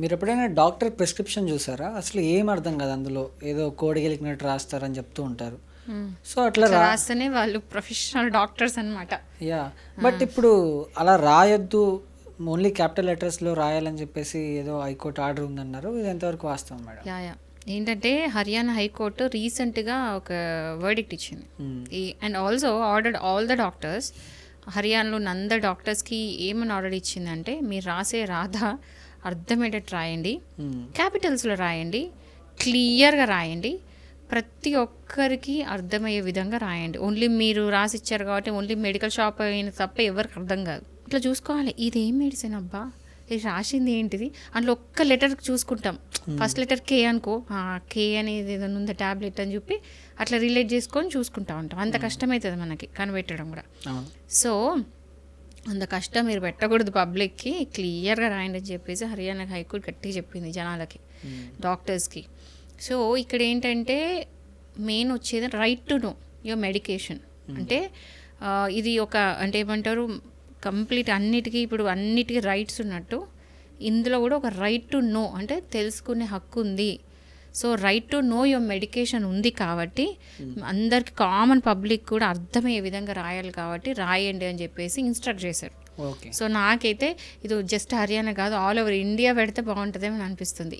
మీరు ఎప్పుడైనా doctor prescription చూసారా? అసలు ఏం అర్థం కాదు అందులో, ఏదో కోడి గెలికినట్టు రాస్తారని చెప్తూ ఉంటారు. సో అట్లా రాస్తేనే వాళ్ళు ప్రొఫెషనల్ డాక్టర్స్ అనమాట. యా, బట్ ఇప్పుడు అలా రాయొద్దు, ఓన్లీ క్యాపిటల్ లెటర్స్లో రాయాలని చెప్పేసి ఏదో హైకోర్టు ఆర్డర్ ఉందన్నారు. ఇది ఎంతవరకు వాస్తవం మేడం? యా ఏంటంటే హర్యానా హైకోర్టు రీసెంట్గా ఒక వర్డిక్ట్ ఇచ్చింది. And also ordered all the doctors, హర్యానాలో ఉన్న అందరు డాక్టర్స్కి ఏమని ఆర్డర్ ఇచ్చిందంటే, మీరు రాసే రాధ అర్థమయ్యేటట్టు రాయండి, క్యాపిటల్స్లో రాయండి, క్లియర్గా రాయండి, ప్రతి ఒక్కరికి అర్థమయ్యే విధంగా రాయండి. ఓన్లీ మీరు రాసిచ్చారు కాబట్టి ఓన్లీ మెడికల్ షాప్ అయిన తప్ప ఎవరికి అర్థం కాదు. ఇట్లా చూసుకోవాలి, ఇది ఏం మెడిసిన్ అబ్బా, ఇది రాసింది ఏంటిది, అందులో ఒక్క లెటర్ చూసుకుంటాం. ఫస్ట్ లెటర్ కే అనుకో, కే అనేది ఏదైనా ఉందా ట్యాబ్లెట్ అని చెప్పి అట్లా రిలేట్ చేసుకొని చూసుకుంటా ఉంటాం. అంత కష్టమవుతుంది మనకి కనిపెట్టడం కూడా. సో అంత కష్టం మీరు పెట్టకూడదు పబ్లిక్కి, క్లియర్గా రాయండి అని చెప్పేసి హర్యానా హైకోర్టు గట్టిగా చెప్పింది జనాలకి, డాక్టర్స్కి. సో ఇక్కడ ఏంటంటే మెయిన్ వచ్చేది right to know your medication. అంటే ఇది ఒక అంటే ఏమంటారు, కంప్లీట్ అన్నిటికీ ఇప్పుడు అన్నిటికీ రైట్స్ ఉన్నట్టు ఇందులో కూడా ఒక రైట్ టు నో అంటే తెలుసుకునే హక్కు ఉంది. So right to know your medication ఉంది కాబట్టి అందరికి కామన్ పబ్లిక్ కూడా అర్థమయ్యే విధంగా రాయాలి కాబట్టి రాయండి అని చెప్పేసి ఇన్స్ట్రక్ట్ చేశారు. సో నాకైతే ఇది జస్ట్ హర్యానా కాదు, ఆల్ ఓవర్ ఇండియా పెడితే బాగుంటుందేమో అనిపిస్తుంది.